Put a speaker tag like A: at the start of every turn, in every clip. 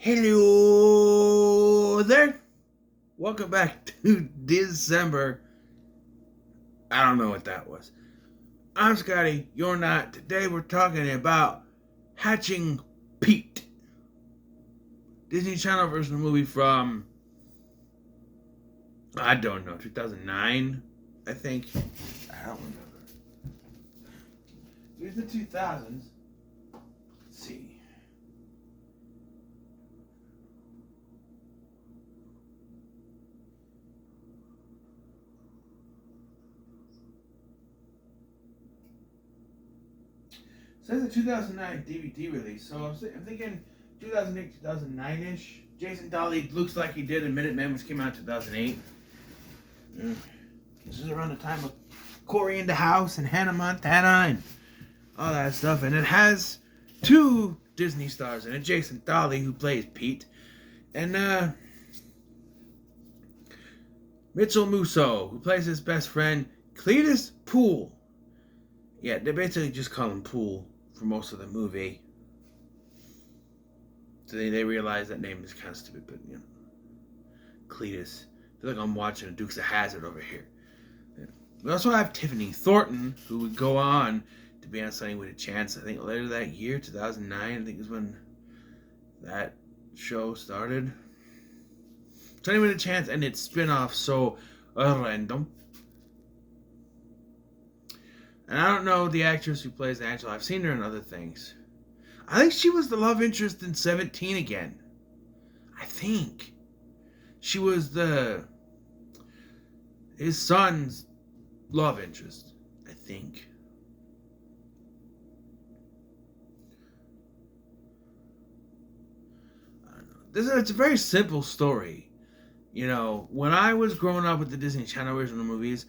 A: Hello there. Welcome back to Dis-Cember. I don't know what that was. I'm Scotty. You're not. Today we're talking about Hatching Pete. Disney Channel version of the movie from, I don't know, 2009, I think. I don't remember. It was the 2000s. Let's see. It says a 2009 DVD release, so I'm thinking 2008, 2009-ish. Jason Dolly looks like he did in Minutemen, which came out in 2008. This is around the time of Corey in the House and Hannah Montana and all that stuff. And it has two Disney stars in it. Jason Dolly, who plays Pete, and Mitchell Musso, who plays his best friend, Cletus Poole. Yeah, they basically just call him Poole for most of the movie. So they realize that name is kind of stupid, but you know, Cletus. I feel like I'm watching a Dukes of Hazzard over here. Yeah. We also have Tiffany Thornton, who would go on to be on Sunny with a Chance. I think later that year, 2009, I think is when that show started. Sunny with a Chance and its spin-off, so random. And I don't know the actress who plays Angela. I've seen her in other things. I think she was the love interest in 17 again. I think. She was his son's love interest. I think. I don't know. It's a very simple story. You know, when I was growing up with the Disney Channel original movies,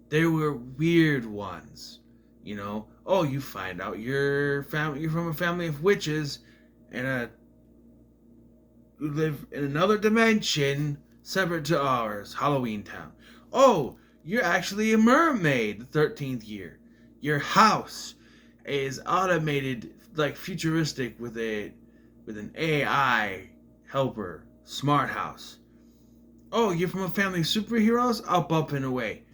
A: there were weird ones. You know, oh, you find out you're from a family of witches and who live in another dimension separate to ours, Halloween Town. Oh, you're actually a mermaid the 13th year. Your house is automated, like futuristic with an AI helper, smart house. Oh, you're from a family of superheroes? Up and away.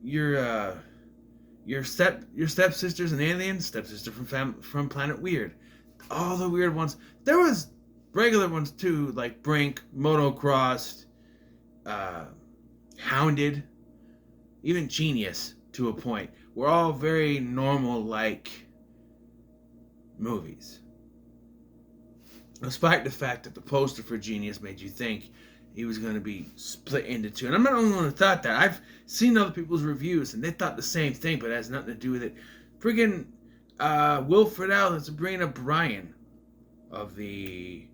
A: Your stepsister's an alien. Stepsister from Planet Weird. All the weird ones. There was regular ones too, like Brink, Motocrossed, Hounded, even Genius to a point. Were all very normal like movies. Despite the fact that the poster for Genius made you think he was going to be split into two. And I'm not the only one who thought that. I've seen other people's reviews, and they thought the same thing, but it has nothing to do with it. Friggin' Will Friedle and Sabrina Bryan of the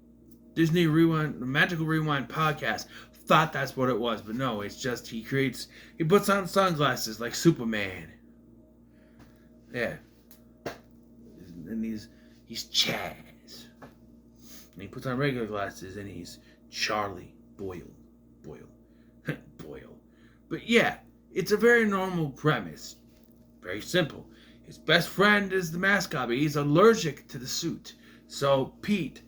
A: Disney Rewind, the Magical Rewind podcast thought that's what it was, but no, it's just he puts on sunglasses like Superman. Yeah. And he's Chaz. And he puts on regular glasses, and he's Charlie Boyle. But yeah, it's a very normal premise. Very simple. His best friend is the mascot, but he's allergic to the suit. So Pete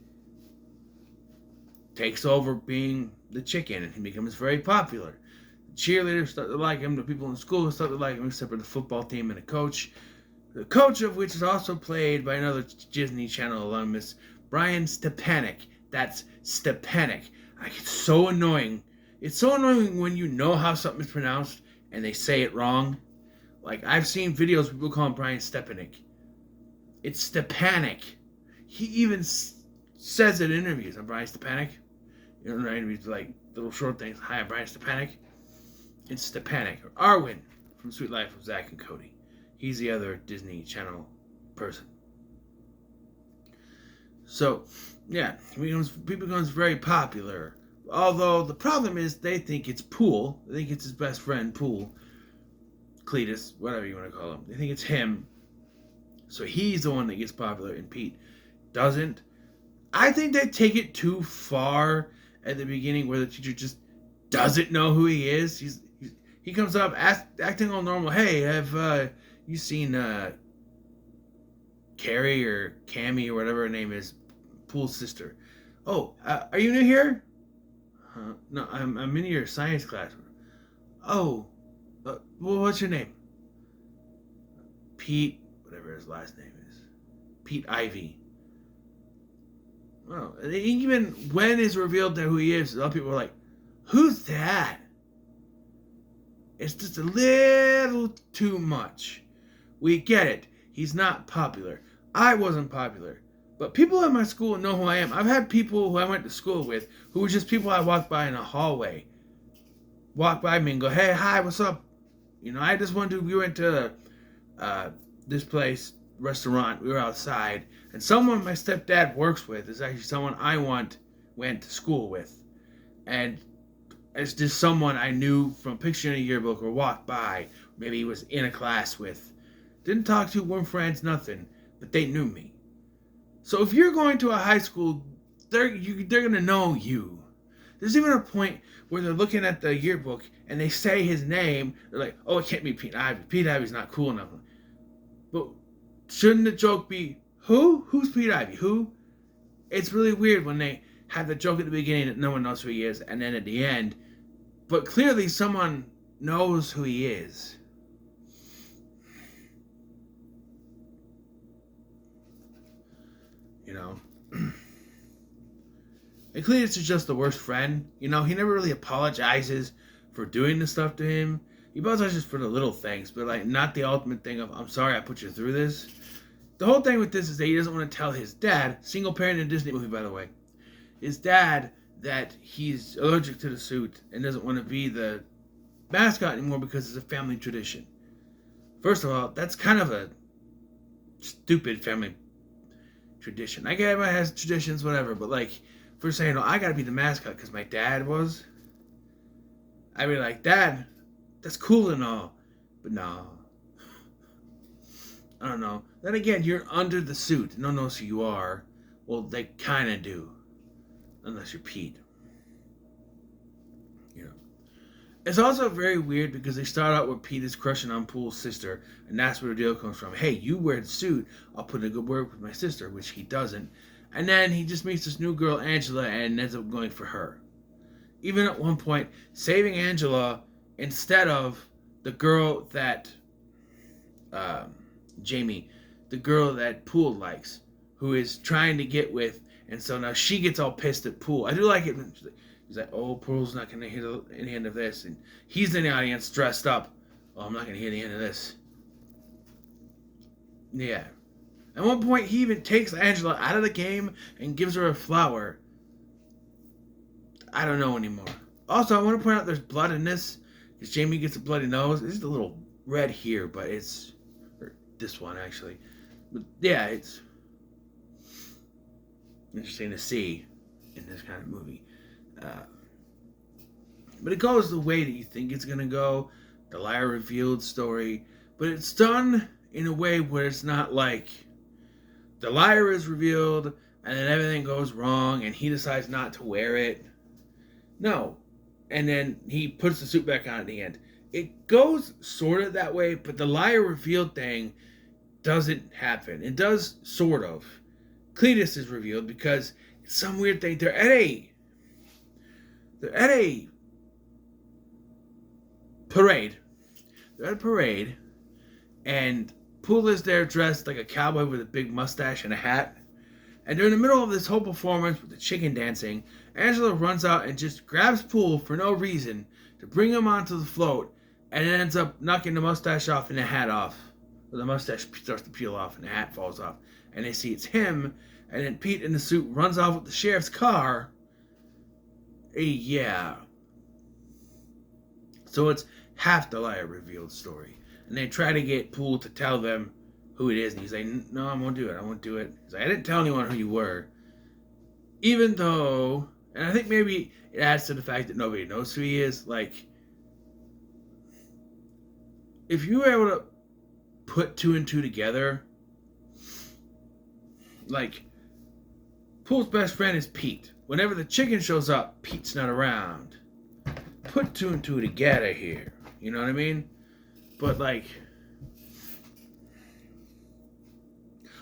A: takes over being the chicken, and he becomes very popular. The cheerleaders start to like him. The people in school start to like him, except for the football team and the coach. The coach of which is also played by another Disney Channel alumnus, Brian Stepanek. That's Stepanek. It's so annoying. It's so annoying when you know how something is pronounced and they say it wrong. Like, I've seen videos people call him Brian Stepanek. It's Stepanek. He even says it in interviews. I'm Brian Stepanek. You know, interviews like little short things. Hi, I'm Brian Stepanek. It's Stepanek. Or Arwen from Sweet Life of Zack and Cody. He's the other Disney Channel person. So, yeah, he becomes very popular. Although the problem is they think it's Poole. They think it's his best friend, Poole. Cletus, whatever you want to call him. They think it's him. So he's the one that gets popular, and Pete doesn't. I think they take it too far at the beginning where the teacher just doesn't know who he is. He comes up acting all normal. Hey, have you seen Carrie or Cammy or whatever her name is, Poole's sister? Oh, are you new here? No, I'm in your science class. Oh, well, what's your name? Pete, whatever his last name is. Pete Ivy. Well, even when it's revealed that who he is, a lot of people are like, who's that? It's just a little too much. We get it. He's not popular. I wasn't popular. But people at my school know who I am. I've had people who I went to school with who were just people I walked by in a hallway. Walk by me and go, hey, hi, what's up? You know, I just we went to this place, restaurant, we were outside, and someone my stepdad works with is actually someone I went to school with. And it's just someone I knew from a picture in a yearbook or walked by, maybe he was in a class with. Didn't talk to, weren't friends, nothing, but they knew me. So if you're going to a high school, they're gonna know you. There's even a point where they're looking at the yearbook and they say his name. They're like, "Oh, it can't be Pete Ivy. Pete Ivy's not cool enough." But shouldn't the joke be who? Who's Pete Ivy? Who? It's really weird when they have the joke at the beginning that no one knows who he is, and then at the end, but clearly someone knows who he is. You know. And Cletus is just the worst friend. You know, he never really apologizes for doing the stuff to him. He apologizes for the little things, but like not the ultimate thing of I'm sorry I put you through this. The whole thing with this is that he doesn't want to tell his dad, single parent in a Disney movie by the way, his dad that he's allergic to the suit and doesn't want to be the mascot anymore because it's a family tradition. First of all, that's kind of a stupid family tradition. I get everyone has traditions, whatever, but like for saying, "Oh, I gotta be the mascot because my dad was," I'd be like, "Dad, that's cool and all, but no." I don't know. Then again, you're under the suit. No one knows who you are. Well, they kind of do, unless you're Pete. You know. It's also very weird because they start out with Pete is crushing on Poole's sister, and that's where the deal comes from. Hey, you wear the suit, I'll put in a good word with my sister, which he doesn't. And then he just meets this new girl, Angela, and ends up going for her. Even at one point, saving Angela instead of the girl that Jamie, the girl that Poole likes, who is trying to get with, and so now she gets all pissed at Poole. I do like it. He's like, "Oh, Poole's not going to hear any end of this," and he's in the audience dressed up. "Oh, I'm not going to hear the end of this." Yeah. At one point, he even takes Angela out of the game and gives her a flower. I don't know anymore. Also, I want to point out there's blood in this. Because Jamie gets a bloody nose. It's just a little red here, but it's... Or this one, actually. But yeah, it's interesting to see in this kind of movie. But it goes the way that you think it's going to go. The liar revealed story. But it's done in a way where it's not like... The liar is revealed, and then everything goes wrong, and he decides not to wear it. No. And then he puts the suit back on at the end. It goes sort of that way, but the liar revealed thing doesn't happen. It does sort of. Cletus is revealed because it's some weird thing. They're at a parade. They're at a parade, and Poole is there dressed like a cowboy with a big mustache and a hat. And during the middle of this whole performance with the chicken dancing, Angela runs out and just grabs Poole for no reason to bring him onto the float, and it ends up knocking the mustache off and the hat off. Well, the mustache starts to peel off and the hat falls off. And they see it's him, and then Pete in the suit runs off with the sheriff's car. Yeah. So it's half the liar revealed story. And they try to get Poole to tell them who it is. And he's like, "No, I won't do it. I won't do it." He's like, "I didn't tell anyone who you were." Even though, and I think maybe it adds to the fact that nobody knows who he is. Like, if you were able to put two and two together, like, Poole's best friend is Pete. Whenever the chicken shows up, Pete's not around. Put two and two together here. You know what I mean? But, like,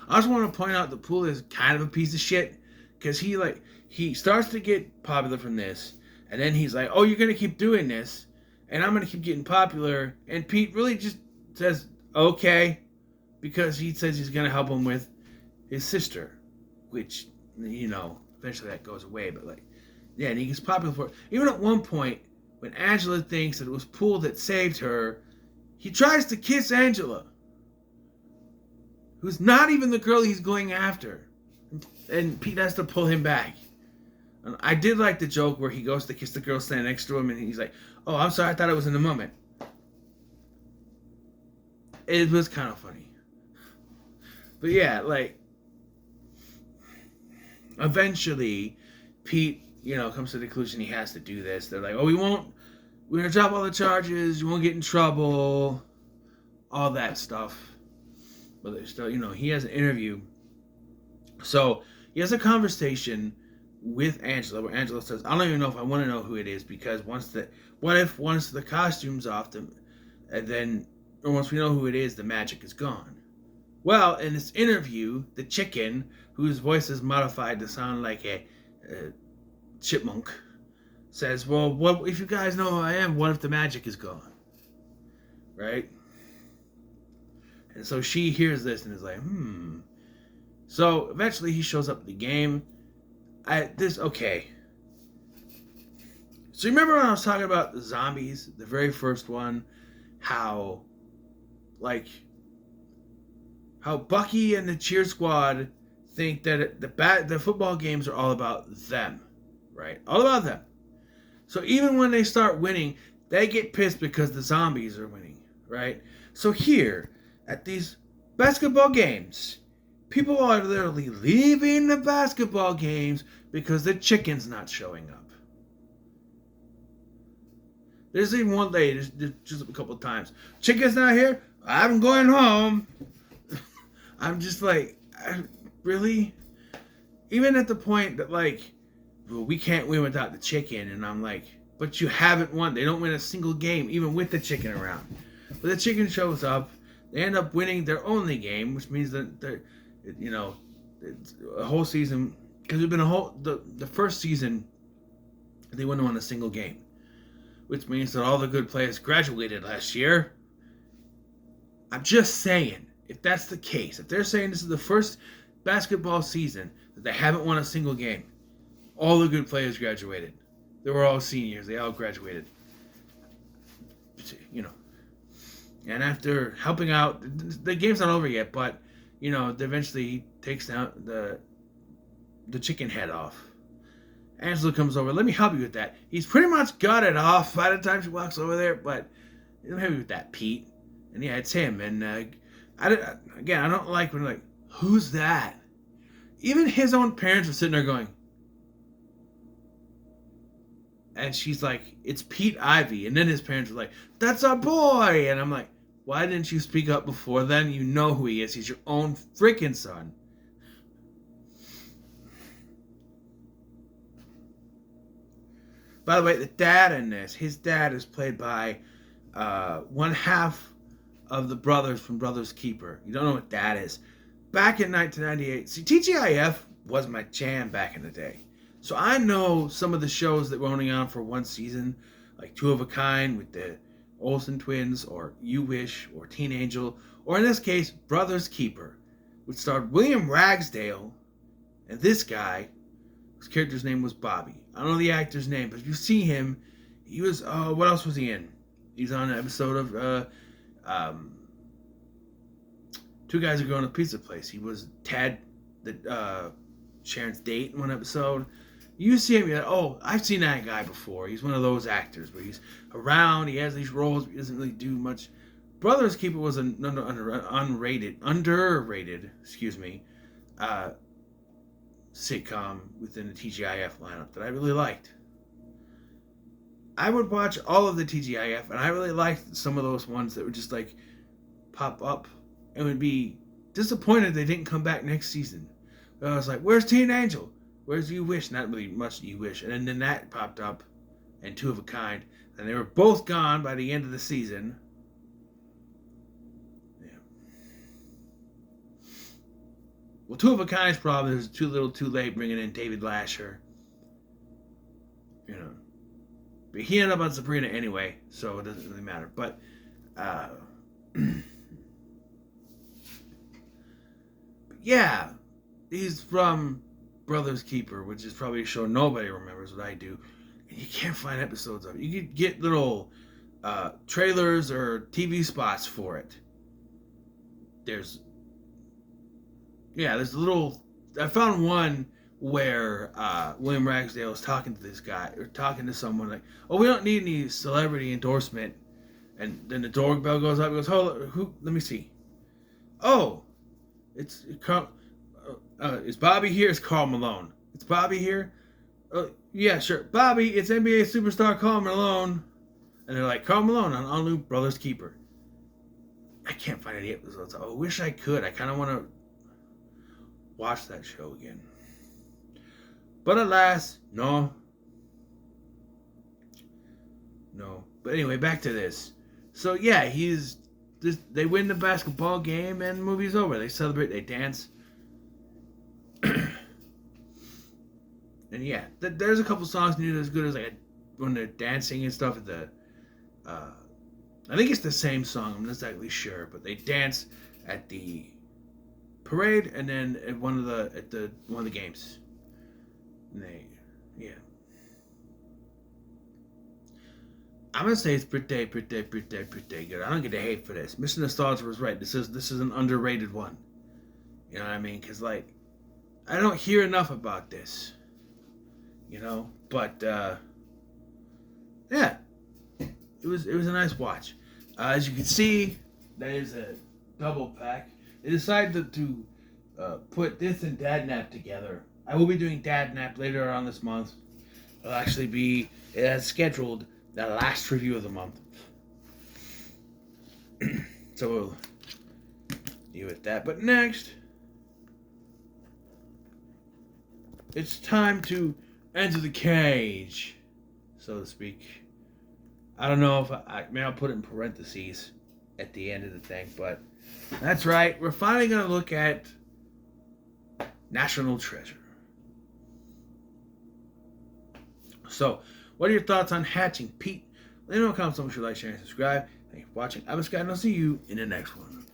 A: I also want to point out that Poole is kind of a piece of shit because he starts to get popular from this, and then he's like, oh, you're gonna keep doing this, and I'm gonna keep getting popular, and Pete really just says okay, because he says he's gonna help him with his sister, which, eventually that goes away, but yeah, and he gets popular for it. Even at one point, when Angela thinks that it was Poole that saved her, he tries to kiss Angela, who's not even the girl he's going after. And Pete has to pull him back. And I did like the joke where he goes to kiss the girl standing next to him, and he's like, oh, I'm sorry, I thought it was in the moment. It was kind of funny. But yeah, eventually, Pete, comes to the conclusion he has to do this. They're like, oh, we're going to drop all the charges, you won't get in trouble, all that stuff. But there's still, he has an interview. So, he has a conversation with Angela, where Angela says, I don't even know if I want to know who it is, because once the costume's off, once we know who it is, the magic is gone. Well, in this interview, the chicken, whose voice is modified to sound like a chipmunk, says, well, what if you guys know who I am, what if the magic is gone? Right? And so she hears this and is like, So eventually he shows up at the game. Okay. So remember when I was talking about the zombies, the very first one, how Bucky and the cheer squad think that the football games are all about them, right? All about them. So even when they start winning, they get pissed because the zombies are winning, right? So here, at these basketball games, people are literally leaving the basketball games because the chicken's not showing up. There's even one lady, just a couple of times, chicken's not here, I'm going home. I'm just like, really? Even at the point that well, we can't win without the chicken, and I'm like, but you haven't won. They don't win a single game, even with the chicken around. But the chicken shows up. They end up winning their only game, which means that it's a whole season, because it's been the first season they wouldn't won a single game, which means that all the good players graduated last year. I'm just saying, if that's the case, if they're saying this is the first basketball season that they haven't won a single game, all the good players graduated. They were all seniors. They all graduated. And after helping out, the game's not over yet, but, eventually he takes down the chicken head off. Angela comes over, let me help you with that. He's pretty much got it off by the time she walks over there, but let me help you with that, Pete. And yeah, it's him. And I don't like when who's that? Even his own parents were sitting there going, and she's like, it's Pete Ivy. And then his parents were like, that's our boy. And I'm like, why didn't you speak up before then? You know who he is. He's your own freaking son. By the way, the dad in this, his dad is played by one half of the brothers from Brothers Keeper. You don't know what that is. Back in 1998, see, TGIF was my jam back in the day. So I know some of the shows that were only on for one season, like Two of a Kind with the Olsen twins, or You Wish, or Teen Angel, or in this case, Brothers Keeper, which starred William Ragsdale and this guy, whose character's name was Bobby. I don't know the actor's name, but if you see him, he was, what else was he in? He's on an episode of Two Guys Are Going to a Pizza Place. He was Ted, Sharon's date in one episode. You see him, you're like, oh, I've seen that guy before. He's one of those actors where he's around, he has these roles, but he doesn't really do much. Brothers Keeper was an underrated sitcom within the TGIF lineup that I really liked. I would watch all of the TGIF, and I really liked some of those ones that would just pop up and would be disappointed they didn't come back next season. I was like, where's Teen Angel? Where's You Wish? Not really much You Wish. And then that popped up, and Two of a Kind. And they were both gone by the end of the season. Yeah. Well, Two of a Kind's problem is too little, too late, bringing in David Lasher. You know, but he ended up on Sabrina anyway, so it doesn't really matter. But yeah, he's from Brother's Keeper, which is probably a show nobody remembers what I do. And you can't find episodes of it. You could get little trailers or TV spots for it. There's a little. I found one where William Ragsdale was talking to this guy, or talking to someone like, "Oh, we don't need any celebrity endorsement." And then the doorbell goes up. He goes, "Hold on, who? Let me see. Oh, it's Carl. Is Bobby here? It's Carl Malone. It's Bobby here. Yeah, sure. Bobby, it's NBA superstar Carl Malone." And they're like, "Carl Malone on all new Brothers Keeper." I can't find any episodes. I wish I could. I kind of want to watch that show again. But alas, no. But anyway, back to this. So yeah, they win the basketball game and the movie's over. They celebrate, they dance. And yeah, there's a couple songs near as good as like when they're dancing and stuff at the I think it's the same song, I'm not exactly sure, but they dance at the parade and then at one of the games. And I'm gonna say it's pretty good. I don't get the hate for this. Mr. Nostalgia was right. This is an underrated one. You know what I mean? Because like, I don't hear enough about this. You know, but yeah, it was a nice watch. As you can see, that is a double pack. They decided to put this and Dad Nap together. I will be doing Dad Nap later on this month. It'll actually be scheduled the last review of the month. So we'll deal with that. But next, it's time to enter the cage, so to speak. I don't know if I'll put it in parentheses at the end of the thing, but that's right. We're finally going to look at National Treasure. So, what are your thoughts on Hatching Pete? Let me know in the comments. Make sure you like, share, and subscribe. Thank you for watching. I'm Scott, and I'll see you in the next one.